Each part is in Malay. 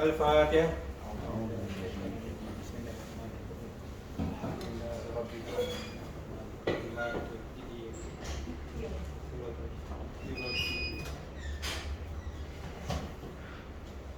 Al-Fatihah.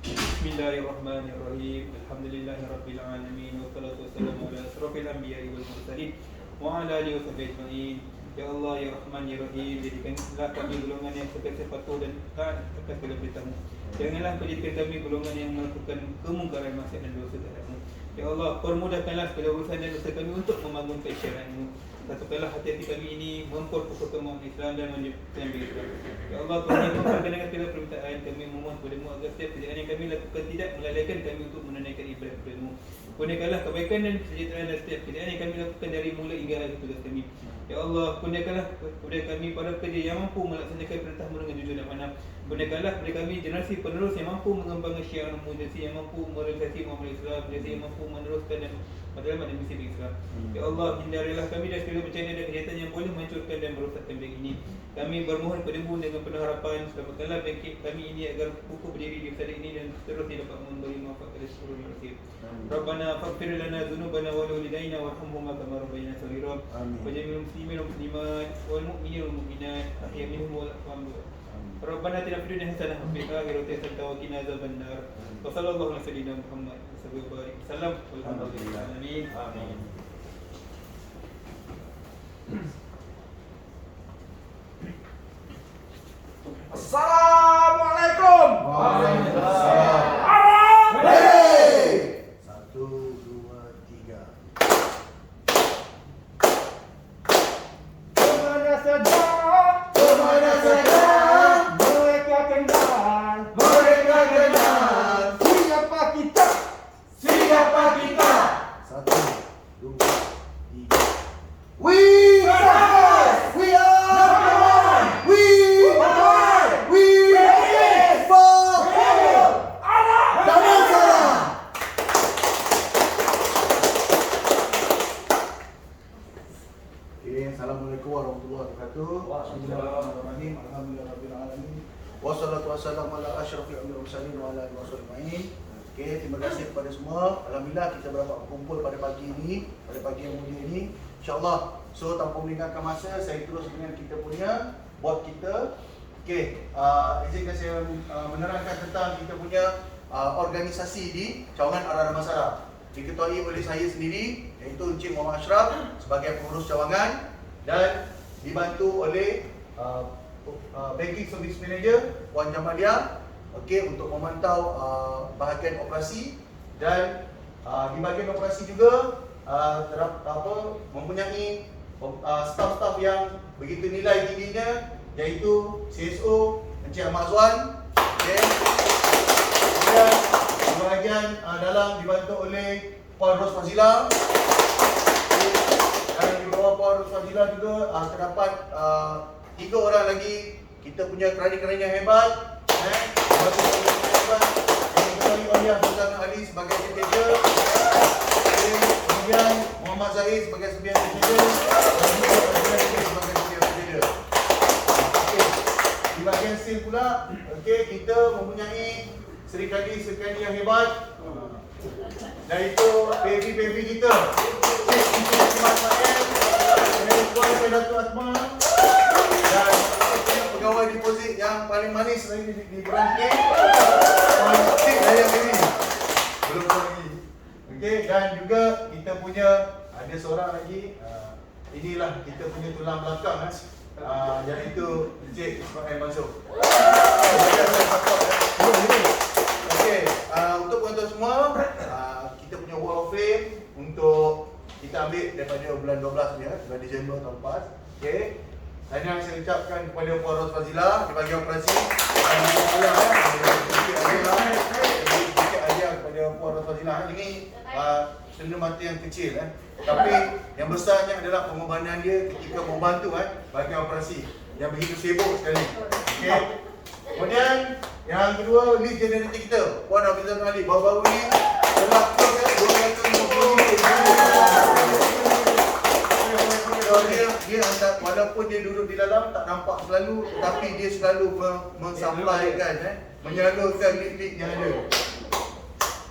Bismillahirrahmanirrahim. Alhamdulillahirabbil alamin wassalatu wassalamu ala asrofil anbiya'i wal mursalin wa ala alihi washabbihi ajma'in. Ya Allah ya Rahman ya Rahim, jadikanlah kami golongan yang sentiasa patuh dan taat atas segala perintah-Mu. Janganlah Kau jadikan kami golongan yang melakukan kemungkaran, maksiat dan dosa terhadap-Mu. Ya Allah, permudahkanlah segala urusan dan dosa kami untuk membangunkan syariat-Mu. Satukanlah hati-hati kami ini memperkukuhkan umat Islam dan menyebutkan Islam. Ya Allah, Tuhan yang memperkenalkan dengan segala permintaan kami memohon kepada-Mu agar setiap kerjaan yang kami lakukan tidak melalaikan kami untuk menunaikan ibadah kepada-Mu. Kurniakanlah kebaikan dan kesejahteraan dalam setiap kerjaan yang kami lakukan dari mula hingga akhir tugas kami. Ya Allah, kurniakanlah kepada kami para pekerja yang mampu melaksanakan perintah-Mu dengan jujur dan amanah. Kurniakanlah kepada kami generasi penerus yang mampu mengembangkan syiar-Mu, generasi yang mampu merealisasi muamalah Islam, generasi yang mampu meneruskan dan matlamat dan misi Islam. Ya Allah, hindarilah kami dari segala bencana dan kejahatan yang boleh menghancurkan dan merosakkan bangsa ini. Kami bermohon kepada-Mu dengan penuh harapan, selamatkanlah bangsa kami ini agar kukuh berdiri di pesada ini dan seterusnya dapat memberi manfaat kepada seluruh manusia. Rabbana faghfir lana dzunubana wa liwalidayna warhamhuma kama rabbayana shaghira. Wa jami'il muslimin wal muslimat wal mu'minin wal mu'minat ahya minhum wal amwat. Rabbana atina fid dunya hasanah wa fil akhirati hasanah wa qina adzabannar. Wa sallallahu ala sayyidina Muhammad sallallahu alaihi wasallam. Walhamdulillahi amin. Amin. Assalamualaikum. Waalaikumsalam. Hey! 1, 2, 3. Kemana saja mereka kenal siapa kita 1, 2, 3. We are. We for. Jangan salah. Okay, Assalamualaikum warahmatullahi wabarakatuh. Bismillahirrahmanirrahim. Alhamdulillahirabbil alamin. Wassalatu wassalamu ala asyrafil anbiya'i wal mursalin wa ala alihi wasallam. Okay, terima kasih kepada semua. Alhamdulillah kita dapat berkumpul pada pagi ini, pada pagi yang mulia ini. InsyaAllah. So tanpa meninggalkan masa, saya terus dengan kita punya bot kita. Okay, izinkan saya menerangkan tentang kita punya organisasi di Cawangan Ar-Damansara. Diketuai oleh saya sendiri, iaitu Encik Muhammad Ashraf sebagai pengurus cawangan, dan dibantu oleh Banking Service Manager Wan Jamalia, okey, untuk memantau bahagian operasi. Dan di bahagian operasi juga mempunyai staf-staf yang begitu nilai tingginya, iaitu CSO Encik Ahmad Azwan, okey. Kemudian di bahagian dalam dibantu oleh Puan Ros Fazila, dan di bawah Puan Ros Fazila juga terdapat 3 orang lagi kita punya kerani-kerani yang hebat, yang diketuai oleh Sultan Ali sebagai manager, kemudian Muhammad Zahid sebagai sebagai manager, dan juga sebagai manager. Okey, di bahagian sale pula, okey, kita mempunyai serikandi yang hebat, iaitu baby kita, Cik Siti Ahmad Ismail, Tuan Datuk Asma, dan pegawai deposit yang paling manis di Berangkit, Cik Dayang Dewi, belum lagi. Okey, dan juga kita punya ada seorang lagi, inilah kita punya tulang belakang, iaitu Encik Ismail Mansur. Okey, untuk penonton semua, kita punya Wall of Fame untuk kita ambil daripada bulan 12 ni, bulan Disember tahun lepas. Okey. Dan yang saya ucapkan kepada Puan Ros Fazila di bahagian operasi, alhamdulillah sedikit hadiah kepada Puan Ros Fazila. Ini senda mata yang kecil, tapi yang besarnya adalah pengorbanan dia ketika membantu bahagian operasi yang begitu sibuk sekali. Okey. Kemudian yang kedua, lead generator kita, Puan Hafizah Ali, baru-baru ni telah close 250. Dia walaupun dia duduk di dalam tak nampak selalu, tapi dia selalu mensupplykan, menyalurkan lead yang ada.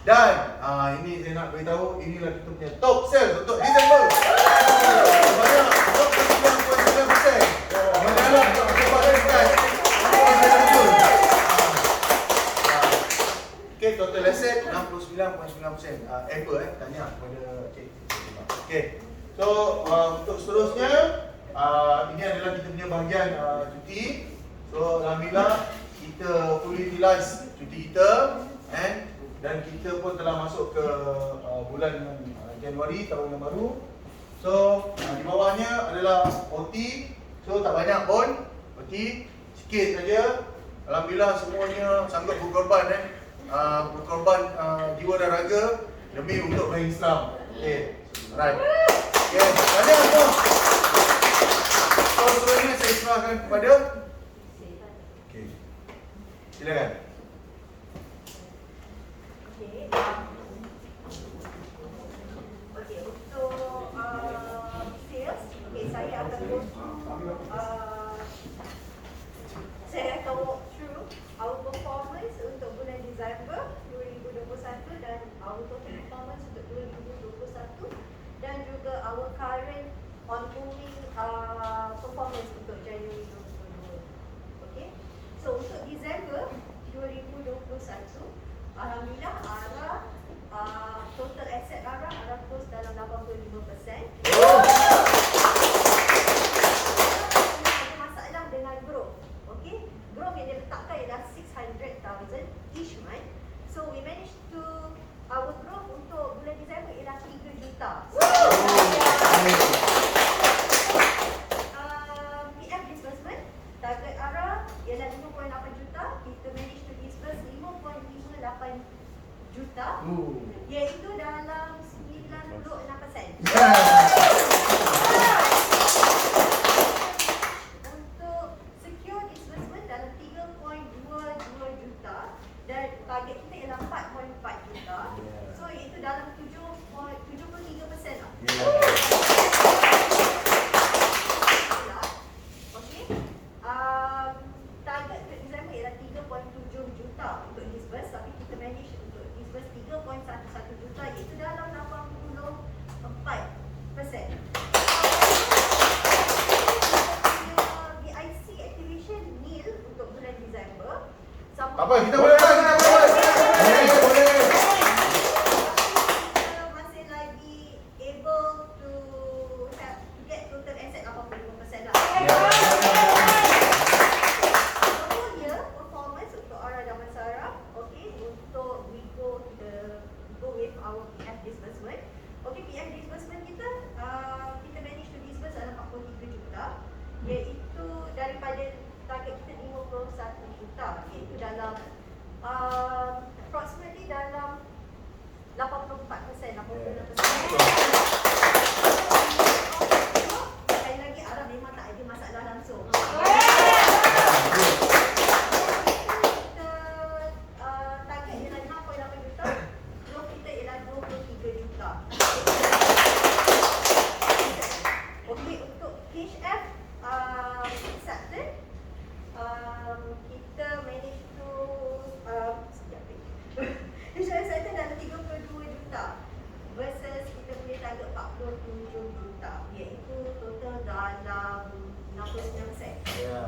Dan ini saya nak beritahu, inilah kita punya top sales untuk Disember. Banyak 29.9%. Mendalam untuk kebahagiaan. Okay, total asset 69.9%. Apple tanya kepada cik. Okay. So untuk seterusnya ini adalah kita punya bahagian cuti. So alhamdulillah kita fully utilize cuti kita dan kita pun telah masuk ke bulan Januari tahun yang baru. So di bawahnya adalah OT. So tak banyak pun OT, sikit saja. Alhamdulillah semuanya sanggup berkorban berkorban jiwa dan raga demi untuk bangsa Islam. Okay, alright. Okay, ada apa? So sebenarnya saya serahkan kepada. Okay, silakan. Okay, untuk sales, saya akan walk through our performance untuk bulan Disember 2021 dan our total performance untuk 2021 dan juga our current ongoing performance untuk January 2022. Okay, so untuk Disember 2021, alhamdulillah ARA total asset ARA close dalam 85%. Ada masalah dengan growth. Okey, growth yang diletakkan ialah 600,000 each month. So we managed to our growth untuk bulan Disember ialah 3 juta. PF disbursement target ARA ialah 5.8 juta. Kita managed to disburse 5.58 juta, iaitu dalam 96%. Untuk secure disbursement dalam 3.22 juta dan target kita ialah 4.4 juta. So iaitu dalam 73% lah. Okey. Target untuk Disember ialah 3.7 juta untuk disburse, tapi kita manage untuk disburse 3.11 juta, iaitu dalam 84%. BIC activation nil untuk bulan Disember. Apa? Kita boleh. Kita masih lagi able to get total asset 85% lah. Whole year performance untuk ARA Damansara, okay, untuk we go with our PF disbursement. Okay, PF disbursement kita manage to disburse dalam 43 juta, iaitu daripada target kita 51 juta, iaitu dalam approximately dalam 84%, 86%. Sekali lagi ARA memang tak ada masalah langsung. Target ialah 6.8 juta, growth kita ialah 23 juta. Okey, untuk HF accepted, kita manage to HF accepted dalam 32 juta versus kita punya target 47 juta, iaitu total dalam 69%. Ya.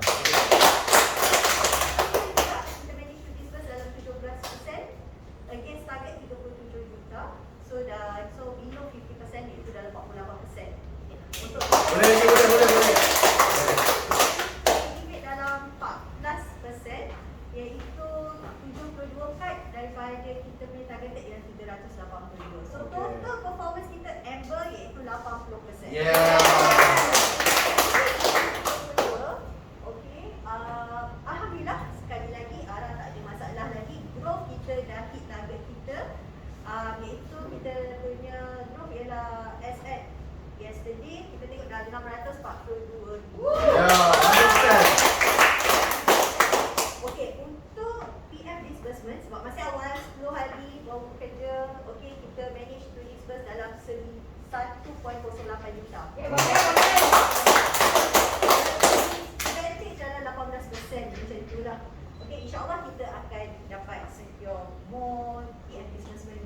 Kita manage to disburse dalam 17% against target 37 juta. So below 50%, iaitu dalam 48%. Untuk Boleh. limit dalam 14%, iaitu 72 kad daripada kita punya target ialah 382. So total performance kita Amber iaitu 80%. Yeah. Okey, alhamdulillah sekali lagi ARA tak ada masalah lagi. Growth kita dah hit target kita, iaitu kita punya growth ialah as at yesterday kita tengok dah 642. Ya, understand. Okey, untuk PF disbursement sebab masih awal 10 hari baru bekerja, okey, kita manage to disburse dalam 1.08 juta. Advantage dalam 18% macam itulah. Okey, insya-Allah kita akan dapat secure more PF disbursement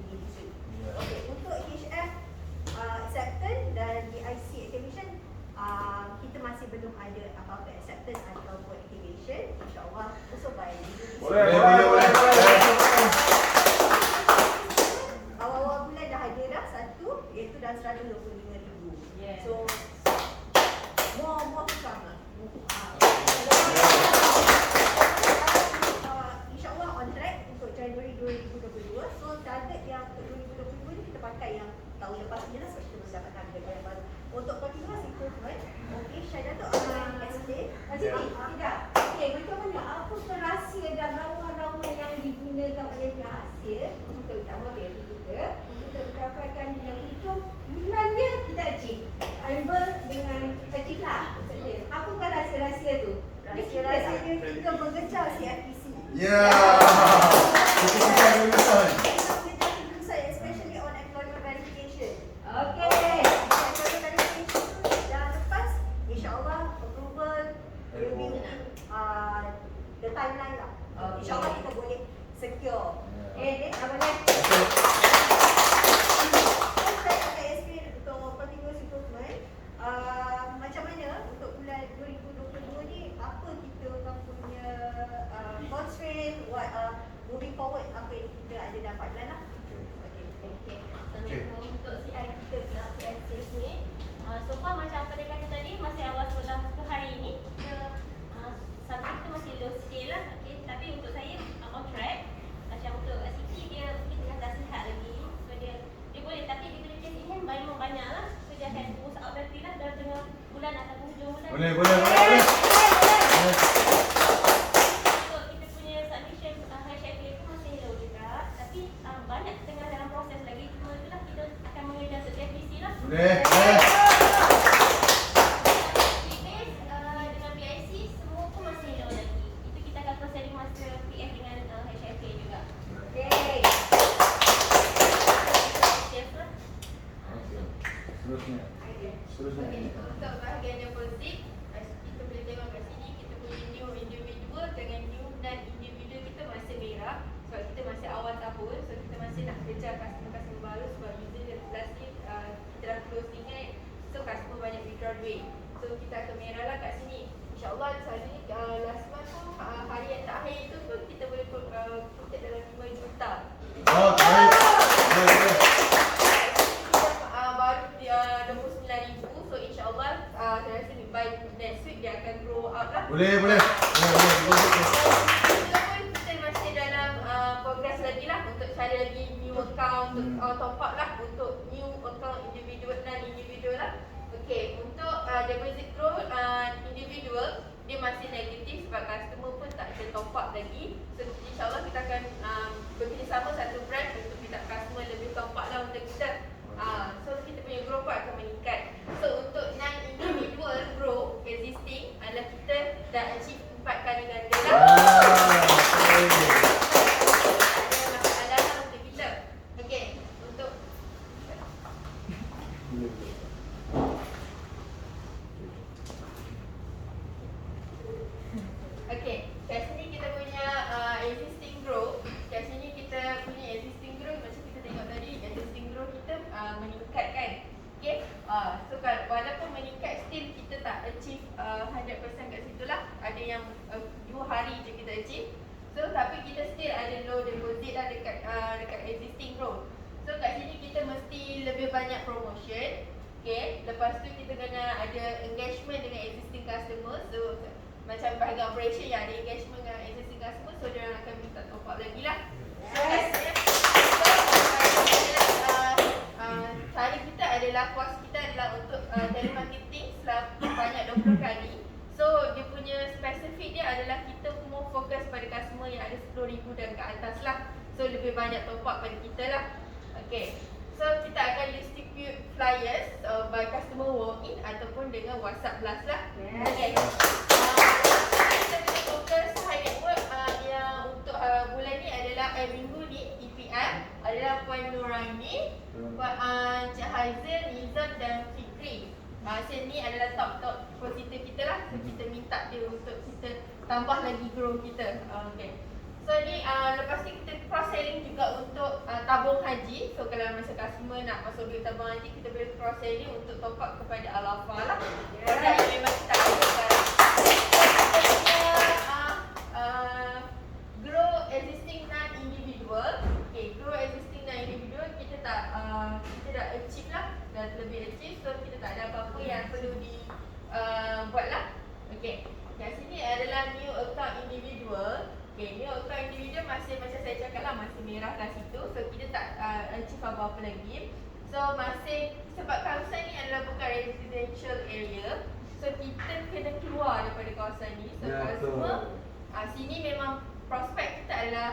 bukan yang tahun lepas ni lah sebab kita mesti dapat harga yang baru. Untuk continuous improvement, okey, Syahida tu akan explain. Sini, tidak. Okey, macam mana? Apa rahsia dan ramuan-ramuan yang digunakan oleh pihak hasil untuk utama BRI kita untuk mendapatkan yang itu bulannya kita achieve. Ambil dengan achieve lah. Apakah rahsia-rahsia tu? Rahsia-rahsianya kita mengejar CIPC. Ya. Kita ada urusan. Especially on employment verification. Okay. Employment verification dah lepas, insyaAllah approval will be the timeline lah. InsyaAllah kita boleh secure. Then apa lagi? Saya akan explain untuk continuous improvement. Macam mana untuk bulan 2022 ni, apa kita orang punya constraint, moving forward, apa yang kita ada dapat plan lah. Okay. Untuk CI kita pihak CISF ni, so far macam pada kata tadi, masih awal sekolah ke hari ini, kita subjek tu masih low scale lah. Okay. Tapi untuk saya on track. Macam untuk Siti dia mungkin tengah tak sihat lagi, so dia boleh, tapi dia kena case in hand memang banyak lah. So dia akan terus out battery lah dalam tengah bulan ataupun hujung bulan. Boleh. So kita punya submission HFA tu masih low juga, tapi banyak tengah dalam proses lagi. Cuma itulah kita akan mengejar setiap visi lah. Boleh. PBS dengan PIC semua pun masih low lagi. Itu kita akan proceeding masa PF dengan HFA juga. Okay. Yes, lah. Seterusnya. Okay, untuk bahagian deposit, kita boleh tengok kat sini kita punya new individual dengan new non individual kita masih merah sebab kita masih awal tahun, so kita masih nak kejar customer baru sebab usually last year kita dah close tinggal, so customer banyak withdraw duit, so kita akan merah lah kat sini. InsyaAllah selalunya last month tu hari yang terakhir itu pun kita boleh protect dalam 5 juta. Oh, baik. Baru dia 29,000, so insyaAllah saya rasa by next week dia akan grow up lah. Boleh. Kita pun kita masih dalam progress lagi lah untuk cari lagi new account, untuk top up lah untuk new account individual dan individual lah. Okay, untuk deposit growth individual dia masih negatif sebab customer pun tak ada top up lagi. So insyaAllah kita akan bekerjasama satu branch untuk minta customer lebih top up lah untuk kita. So kita punya growth pun akan meningkat. So untuk non-individual growth existing adalah kita dah achieve 4 kali ganda lah. Ada masalah lah untuk kita. Okay, untuk okay, kat sini kita punya existing growth. Kat sini kita punya existing growth macam kita tengok tadi, existing growth kita meningkat kan. Okay, so walaupun meningkat still kita tak achieve 100% kat situ lah. Ada yang 2 hari je kita achieve. So tapi kita still ada low deposit lah dekat existing growth. So kat sini kita mesti lebih banyak promotion. Okay, lepas tu kita kena ada engagement dengan existing customer. So macam bahagian operation yang ada engagement dengan existing customer, so dia akan minta top up lagi lah. Cara kita adalah kuasa kita adalah untuk telemarketing sebanyak 20 kali. So dia punya spesifik dia adalah kita more fokus pada customer yang ada 10,000 dan ke atas lah. So lebih banyak top up pada kita lah. Okay, so kita akan distribute flyers by customer walk-in ataupun dengan WhatsApp blast lah. Okay. Kita punya fokus high network yang untuk bulan ni adalah minggu ni EPR adalah Puan Nuraini, Puan Cik Haizal, Nizam dan Fikri. Ni adalah top positif kita lah. So kita minta dia untuk kita tambah lagi grow kita. Okay. So ni lepas ni kita cross selling juga untuk tabung haji. So kalau masa customer nak masuk duit tabung haji, kita boleh cross selling untuk top up kepada Al-Afa lah. Produk yang memang kita ada sekarang. Kita punya grow existing non-individual. Okay, grow existing non-individual kita dah achieve lah. Dah lebih achieve, so kita tak ada apa-apa yang perlu buat lah. Okay, kat sini adalah new account individual. Okay, new account individual masih macam saya cakap lah, masih merah kat situ. So kita tak achieve apa-apa lagi. So masih sebab kawasan ni adalah bukan residential area, so kita kena keluar daripada kawasan ni. So customer sini memang prospek kita adalah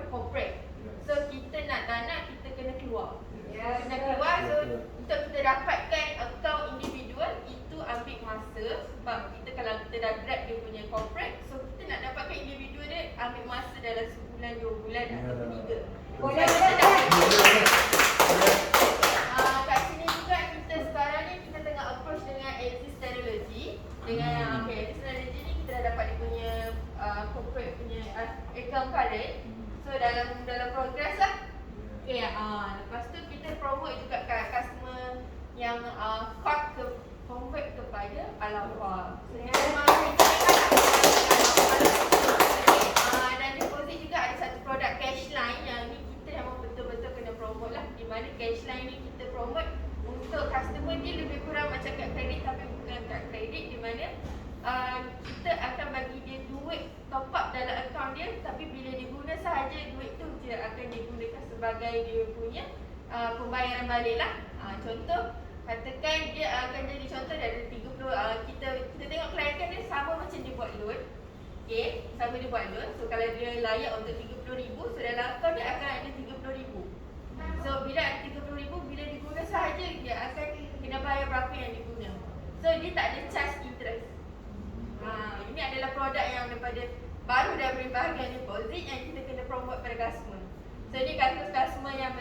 corporate. So kita nak tak nak kita kena keluar. Kena keluar, so untuk kita dapatkan account individual itu ambil masa. Sebab kita kalau kita dah grab dia punya corporate, so kita nak dapatkan individual dia ambil masa dalam sebulan, 2 bulan ataupun 3. Boleh. Kat sini juga kita sekarang ni kita tengah approach dengan Axis Technology. Dengan Axis Technology ni kita dah dapat dia punya corporate punya account current. So dalam progress lah. Okay, lepas tu kita promote juga kat customer yang card ke convert kepada Alpha. So memang dan deposit juga ada satu produk cash line yang ni kita memang betul-betul kena promote lah. Di mana cash line ni kita promote untuk customer dia lebih kurang macam kad kredit tapi bukan kad kredit, di mana kita akan bagi dia duit top up dalam akaun dia, tapi bila dia guna sahaja duit tu tidak akan digunakan sebagai dia punya pembayaran balik lah. Contoh katakan dia akan jadi contoh dari 30 kita tengok klien kan dia sama macam dia buat loan. Okay, sama dia buat loan. So kalau dia layak untuk 30,000, so dalam akaun dia akan ada 30,000. So bila ada 30,000, bila diguna sahaja dia akan kena bayar berapa yang diguna. So dia tak ada charge interest. Ini adalah produk yang baru daripada bahagian deposit yang kita kena promote pada customer. So ni customer yang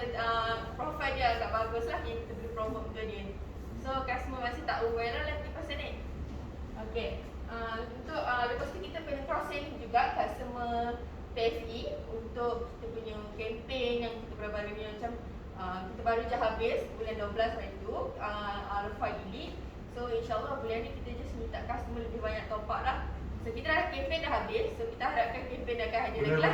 profile dia agak bagus lah yang kita boleh promote untuk dia. So customer masih tak aware lah lagi pasal ni. Okay, untuk lepas tu kita punya cross selling juga customer PFE untuk kita punya campaign yang kita baru-barunya macam kita baru je habis bulan 12 hari tu Alpha Elite. So insyaAllah bulan ni kita just minta customer lebih banyak top up lah. So kita dah campaign dah habis, so kita harapkan campaign akan hadir lagi lah.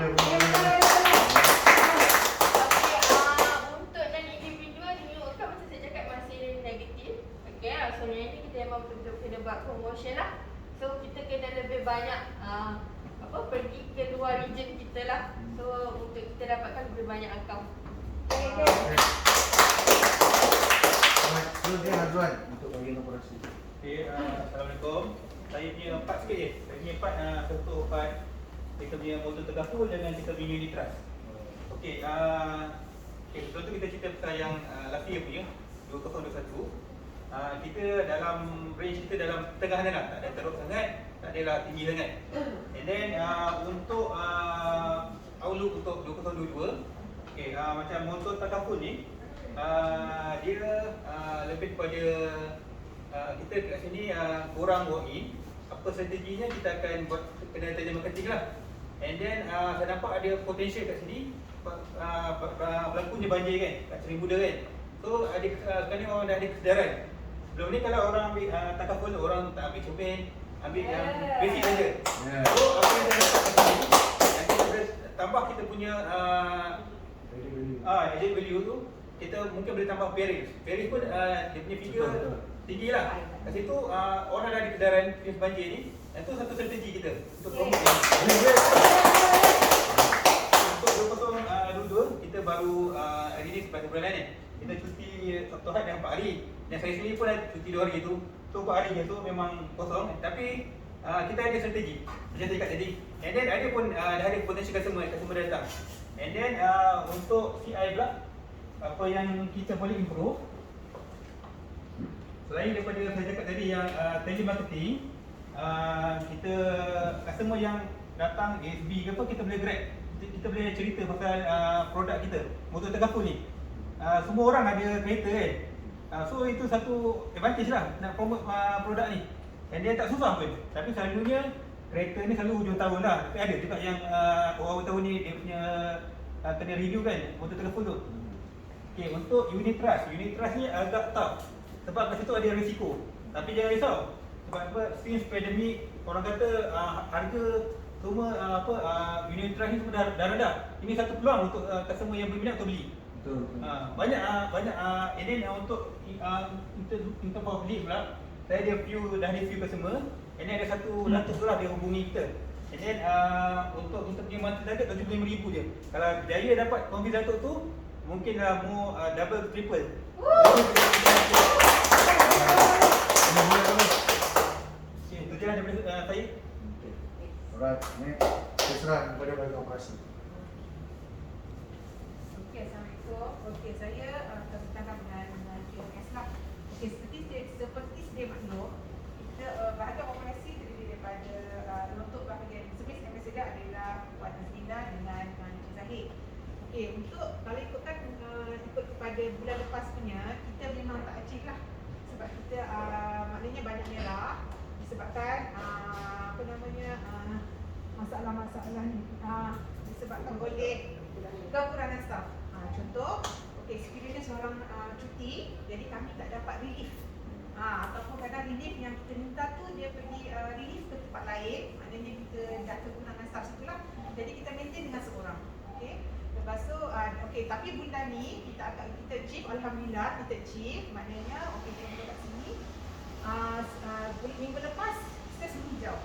Untuk dan individual ni kan macam saya cakap masih negatif. Okay, so yang ni kita memang betul kena buat promotion lah. So kita kena lebih banyak pergi ke luar region kita lah. So untuk kita dapatkan lebih banyak account. Dia Azwan untuk bagian operasi. Okay, Assalamualaikum. Saya punya 4 sikit je. Saya punya 4, satu 4 kita punya motor tergapul dengan kita punya unit trust. Okay, betul tu kita cerita pasal yang last year punya 2021. Kita dalam range kita dalam pertengahan lah, tak ada teruk sangat, tak adalah tinggi sangat. And then untuk outlook untuk 2022, okay, macam motor tergapul ni dia lebih kepada kita kat sini kurang walk in. Apa strateginya kita akan buat kena intelligent marketing lah. And then saya nampak ada potential kat sini berlakunya banjir kan kat Seri Muda kan. So ada sekarang ni orang dah ada kesedaran. Sebelum ni kalau orang ambil takaful, orang tak ambil cermin, ambil yang basic saja. So apa yang saya nampak kat sini, nanti kita tambah kita punya added value tu, kita mungkin boleh tambah Paris. Paris pun dia punya figure tinggi lah. Kat situ orang dah ada kesedaran kes banjir ni. Itu satu strategi kita untuk promote ni. Untuk 2022 kita baru hari ni sepanjang bulan ni kita cuti Sabtu Ahad dan 4 hari. Dan saya sendiri pun ada cuti 2 hari tu. So 4 hari je tu memang kosong. Tapi kita ada strategi macam saya cakap tadi. And then ada pun dah ada potential customer datang. And then untuk CI pula, apa yang kita boleh improve selain daripada saya cakap tadi yang telemarketing, kita customer yang datang ASB ke apa, kita boleh grab, kita boleh cerita pasal produk kita motor tergapul ni. Semua orang ada kereta kan, so itu satu advantage lah nak promote produk ni. Dan dia tak susah pun, tapi selalunya kereta ni selalu hujung tahun lah. Tapi ada juga yang awal tahun ni dia punya kena review kan motor tergapul tu. Okay, untuk unit trust ni agak tough sebab kat situ ada risiko. Tapi jangan risau, sebab apa, since pandemic orang kata harga semua unit trust ni semua dah rendah. Ini satu peluang untuk customer yang berminat untuk beli. Betul. Banyak and then untuk for beli pula, saya ada few customer, and then ada satu datuk tu lah dia hubungi kita. And then untuk kita punya monthly target 75,000 je. Kalau Jaya dapat convince datuk tu, mungkin mu double triple. Itu je lah daripada saya. Alright, next. Saya serah kepada bahagian operasi. Okey, Assalamualaikum. Okey, saya terutama dengan QMS lah. Okey, seperti sedia maklum, kita bahagian operasi terdiri daripada untuk bahagian servis yang sedia adalah Puan Azlina dengan Encik Zahid. Okey, untuk kalau ikut kepada bulan lepas punya, kita memang tak achieve lah. Sebab kita maknanya banyak merah disebabkan masalah-masalah ni disebabkan oleh kekurangan staf. Contoh, okey, sekiranya seorang cuti, jadi kami tak dapat relief. Ataupun kadang relief yang kita minta tu dia pergi relief ke tempat lain, maknanya kita dah kekurangan staf situlah. Jadi kita maintain dengan seorang. Okey. Lepas tu okey, tapi bulan ni kita achieve, alhamdulillah kita achieve, maknanya okey tengok kat sini. Minggu lepas kita semua hijau.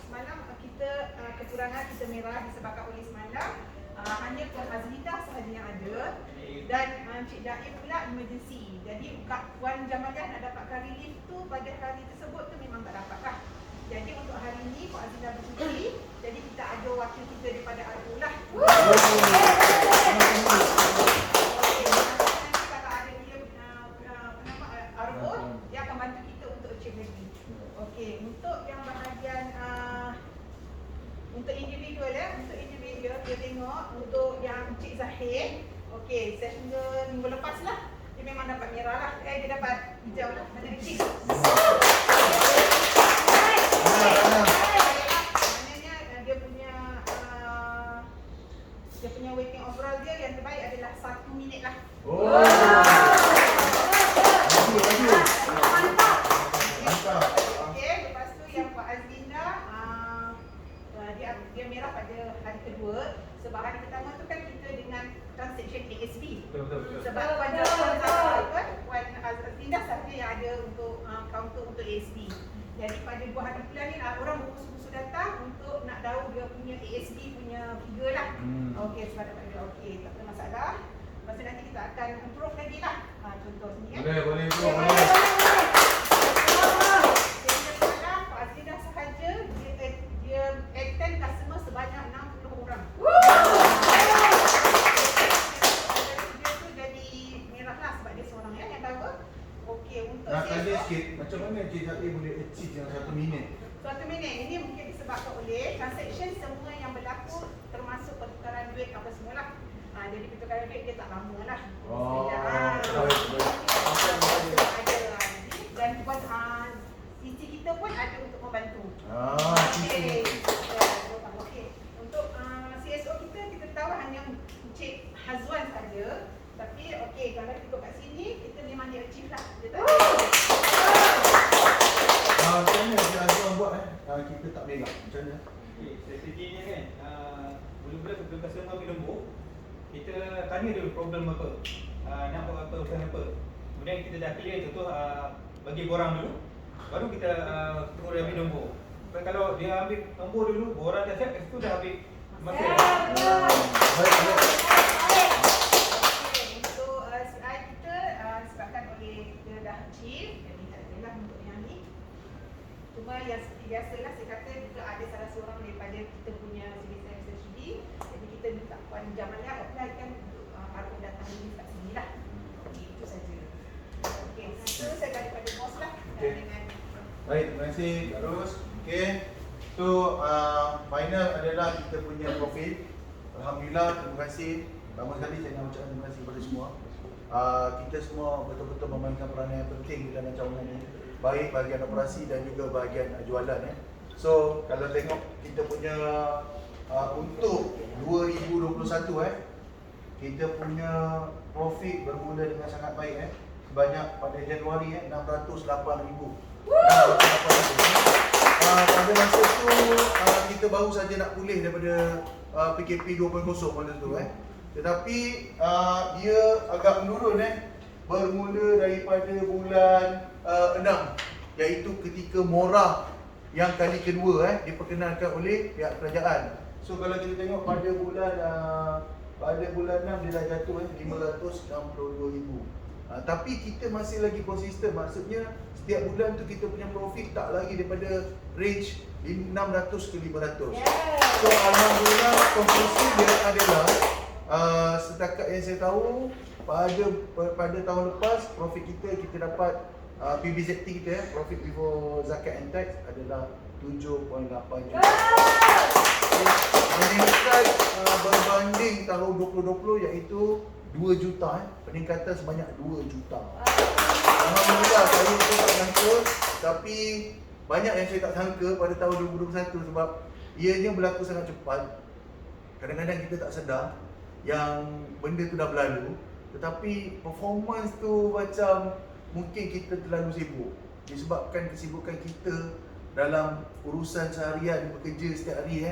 Semalam kita kekurangan kita merah disebabkan oleh semalam hanya Puan Azlina sahaja yang ada dan Encik Daim pula emergency. Jadi Puan Jamaliah nak dapatkan relief tu pada hari tersebut tu memang tak dapat lah. Jadi untuk hari ni Puan Azlina bercuti, jadi kita ada wakil kita daripada Argo lah. Dia akan bantu kita untuk achieve lagi. Okey, untuk yang bahagian untuk individual dia tengok untuk yang Encik Zahid. Okey, sehingga minggu lepas lah dia memang dapat merah lah. Dia dapat hijau lah. Mana Encik? Maknanya dia punya waiting overall dia yang terbaik adalah 1 minit lah. Okey, lepas tu yang Pak Azlina dia merah pada hari kedua. Sebab hari pertama tu kan kita dengan transaction ASB. Betul. Sebab Puan Azlina sahaja yang ada untuk counter untuk ASB. Jadi pada 2 hari bulan ni orang berusaha datang untuk nak tahu dia punya ASB punya figure lah. Okey, sebab dapat dia okey, tak ada masalah. Lepas tu nanti kita akan improve lagi lah. Contoh sini kan. Boleh. Pak Azlina sahaja dia attend customer sebanyak 60 orang. Dia tu jadi merah lah sebab dia seorang yang cover. Okey, untuk Nak tanya sikit, macam mana Encik Zahid boleh achieve yang 1 minit? 1 minit ini mungkin disebabkan oleh transaction semua yang berlaku termasuk pertukaran duit apa semualah. Jadi pertukaran duit dia tak lama lah. Dan buat sisi kita pun ada untuk membantu. Okey. Untuk CSO kita tahu hanya Encik Hazwan saja. Tapi okey, kalau kita kat sini kita memang dia achieve lah. Dia tak Macam mana Encik Azwan buat kita tak merah? Macam mana? Okey, strateginya kan, mula-mula sebelum customer ambil nombor, kita tanya dulu problem apa, nak buat apa, usaha apa. Kemudian kita dah clear, contoh bagi borang dulu, baru kita tunggu dia ambil nombor. Sebab kalau dia ambil nombor dulu, borang dah siap, itu dah ambil masa. Untuk CI kita sebabkan oleh kita dah achieve, jadi tak adalah untuk yang ni. Cuma yang seperti biasalah saya kata juga ada salah seorang daripada kita punya service SHD. Jadi kita minta Puan Jamaliah apply kan untuk Argo datang ni kat sini lah. Okey, itu saja. Okey, itu saya daripada bos lah. Dengan Baik, terima kasih Kak Ros. Okey. So, final adalah kita punya profit. Alhamdulillah, terima kasih. Pertama sekali saya nak ucapkan terima kasih kepada semua. Kita semua betul-betul memainkan peranan yang penting dalam cawangan ini. Baik bahagian operasi dan juga bahagian jualan ya. So, kalau tengok kita punya untuk 2021 kita punya profit bermula dengan sangat baik sebanyak pada Januari 608,000. Pada masa tu kita baru saja nak pulih daripada PKP 2.0 pada tu Tetapi dia agak menurun bermula daripada bulan 6, iaitu ketika Morah yang kali kedua diperkenalkan oleh pihak kerajaan. So kalau kita tengok pada bulan 6 dia dah jatuh 562,000. Tapi kita masih lagi konsisten, maksudnya setiap bulan tu kita punya profit tak lagi daripada range 600 ke 500. So alhamdulillah konklusi dia adalah setakat yang saya tahu pada tahun lepas profit kita dapat PBZT kita profit before zakat and tax adalah 7.8 juta. Meningkat berbanding tahun 2020 iaitu 2 juta peningkatan sebanyak 2 juta. Alhamdulillah saya pun tak sangka, tapi banyak yang saya tak sangka pada tahun 2021 sebab ianya berlaku sangat cepat. Kadang-kadang kita tak sedar yang benda tu dah berlalu, tetapi performance tu macam mungkin kita terlalu sibuk disebabkan kesibukan kita dalam urusan seharian bekerja setiap hari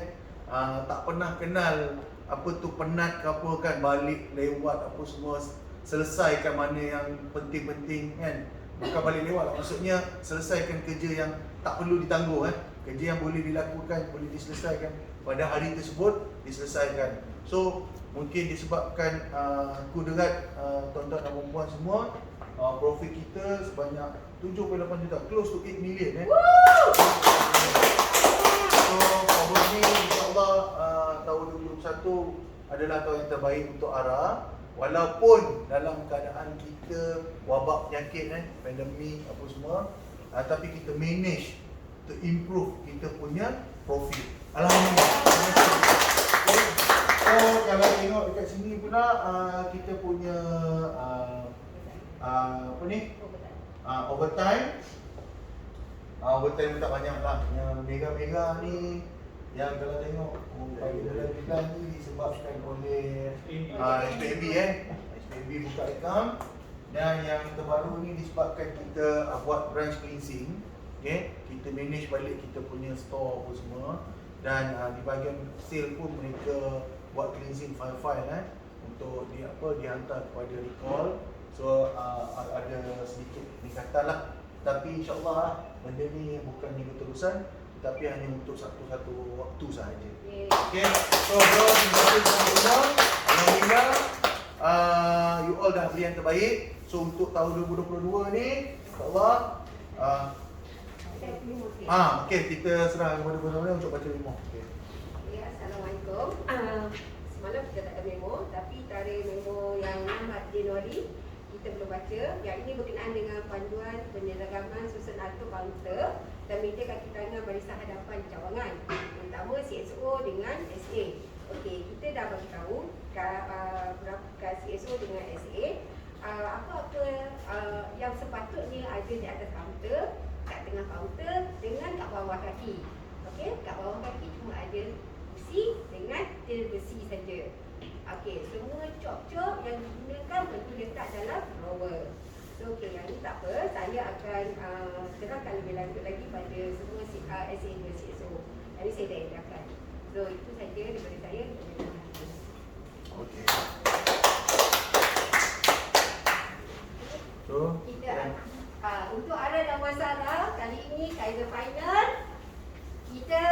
tak pernah kenal apa tu penat ke apa kan, balik lewat apa semua, selesaikan mana yang penting-penting kan. Bukan balik lewat, maksudnya selesaikan kerja yang tak perlu ditangguh kerja yang boleh dilakukan, boleh diselesaikan pada hari tersebut, diselesaikan. So mungkin disebabkan kudarat tuan-tuan dan puan semua, profit kita sebanyak 7.8 juta, close to 8 million So probably insyaAllah tahun 2021 adalah tahun yang terbaik untuk ARA. Walaupun dalam keadaan kita wabak penyakit pandemik apa semua, tapi kita manage to improve kita punya profit. Alhamdulillah. So kalau tengok dekat sini pula kita punya apa ni? Overtime. Overtime pun tak banyak lah. Yang mega-mega ni, yang kalau tengok pada bulan ni disebabkan oleh SPB SPB buka account. Dan yang terbaru ni disebabkan kita buat branch cleansing. Kita manage balik kita punya store apa semua. Dan di bahagian sale pun mereka buat cleansing file-file untuk dihantar kepada recall. So ada sedikit peningkatan lah. Tapi insyaAllah benda ni bukan berterusan, tetapi hanya untuk satu waktu sahaja. Okay. So bro, terima kasih. Alhamdulillah you all dah beri yang terbaik. So untuk tahun 2022 ni insyaAllah okay, kita serah kepada Puan untuk baca memo. Assalamualaikum. Semalam kita tak ada memo, tapi tarikh memo yang 6 Januari kita belum baca. Yang ini berkenaan dengan panduan penyeragaman susun atur kaunter dan meja kaki tangan barisan hadapan cawangan, terutama CSO dengan SA. Okey, kita dah bagi tahu berapa CSO dengan SA apa-apa yang sepatutnya ada di atas kaunter, kat tengah kaunter dengan kat bawah kaki. Okey, kat bawah kaki cuma ada besi dengan tir besi saja. Okey, semua cop-cop yang digunakan perlu letak dalam drawer. So okey, yang ni tak apa, saya akan terangkan lebih lanjut lagi pada semua SA dan CSO. Tadi saya dah edarkan. So itu saja daripada saya. Okey. So Kita untuk ARA dan Wasara kali ini Kaiser Final kita